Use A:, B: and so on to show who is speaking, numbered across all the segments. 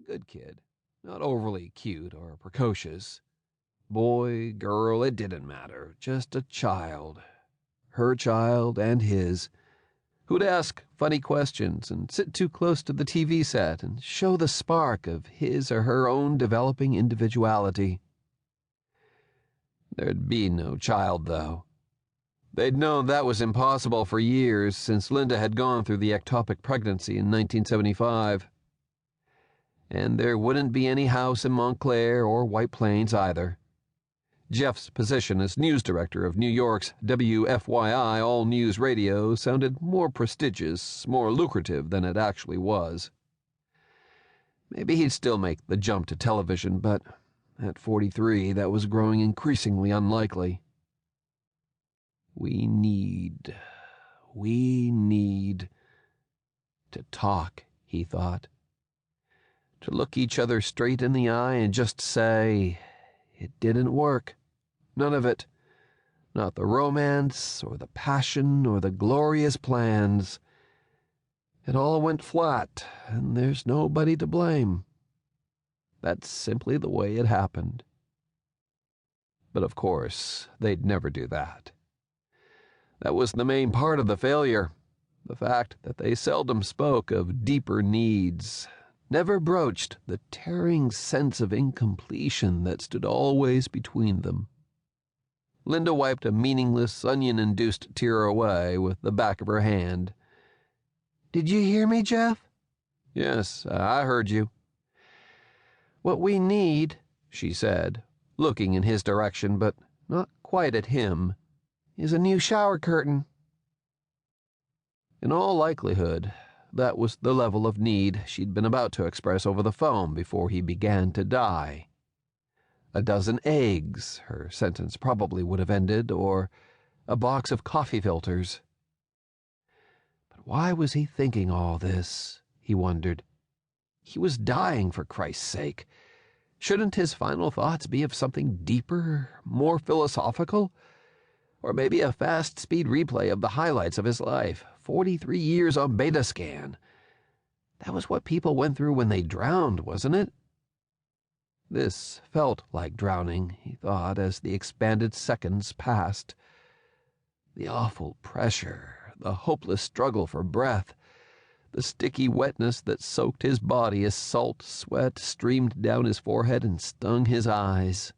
A: good kid, not overly cute or precocious. Boy, girl, it didn't matter, just a child. Her child and his, who'd ask funny questions and sit too close to the TV set and show the spark of his or her own developing individuality. There'd be no child, though. They'd known that was impossible for years since Linda had gone through the ectopic pregnancy in 1975. And there wouldn't be any house in Montclair or White Plains either. Jeff's position as news director of New York's WFYI All News Radio sounded more prestigious, more lucrative than it actually was. Maybe he'd still make the jump to television, but at 43, that was growing increasingly unlikely. We need to talk, he thought. To look each other straight in the eye and just say, it didn't work. None of it. Not the romance, or the passion, or the glorious plans. It all went flat, and there's nobody to blame. That's simply the way it happened. But of course, they'd never do that. That was the main part of the failure, the fact that they seldom spoke of deeper needs, never broached the tearing sense of incompletion that stood always between them. Linda wiped a meaningless, onion-induced tear away with the back of her hand. "Did you hear me, Jeff?" "Yes, I heard you." "What we need," she said, looking in his direction, but not quite at him, "is a new shower curtain." In all likelihood, that was the level of need she'd been about to express over the phone before he began to die. A dozen eggs, her sentence probably would have ended, or a box of coffee filters. But why was he thinking all this, he wondered. He was dying, for Christ's sake. Shouldn't his final thoughts be of something deeper, more philosophical? Or maybe a fast-speed replay of the highlights of his life, 43 years on beta scan. That was what people went through when they drowned, wasn't it? This felt like drowning, he thought, as the expanded seconds passed. The awful pressure, the hopeless struggle for breath, the sticky wetness that soaked his body as salt sweat streamed down his forehead and stung his eyes.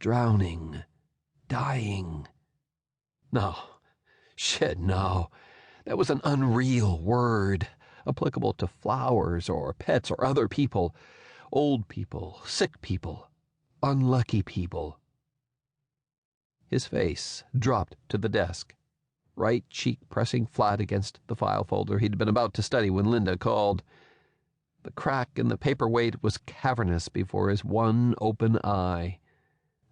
A: Drowning. Dying. No. Shit, no. That was an unreal word, applicable to flowers or pets or other people. Old people, sick people, unlucky people. His face dropped to the desk, right cheek pressing flat against the file folder he'd been about to study when Linda called. The crack in the paperweight was cavernous before his one open eye.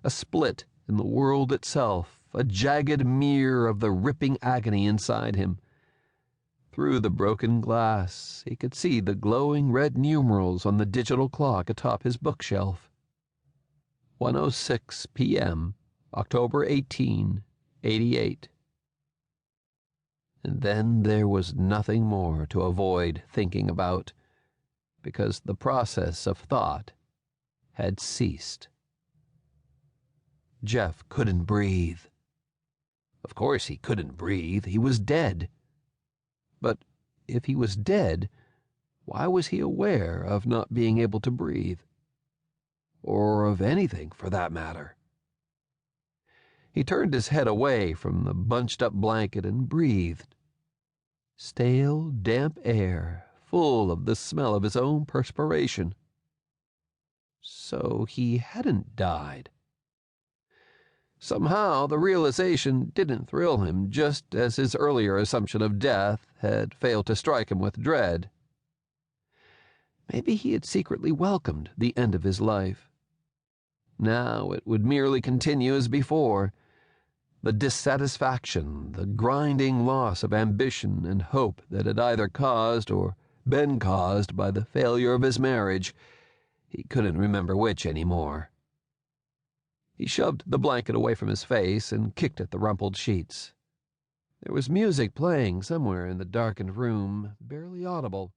A: A split in the world itself, a jagged mirror of the ripping agony inside him. Through the broken glass, he could see the glowing red numerals on the digital clock atop his bookshelf. 1:06 p.m., October 18, 88. And then there was nothing more to avoid thinking about, because the process of thought had ceased. Jeff couldn't breathe. Of course he couldn't breathe. He was dead. But if he was dead, why was he aware of not being able to breathe? Or of anything, for that matter? He turned his head away from the bunched-up blanket and breathed. Stale, damp air, full of the smell of his own perspiration. So he hadn't died. Somehow the realization didn't thrill him, just as his earlier assumption of death had failed to strike him with dread. Maybe he had secretly welcomed the end of his life. Now it would merely continue as before. The dissatisfaction, the grinding loss of ambition and hope that had either caused or been caused by the failure of his marriage. He couldn't remember which anymore. He shoved the blanket away from his face and kicked at the rumpled sheets. There was music playing somewhere in the darkened room, barely audible.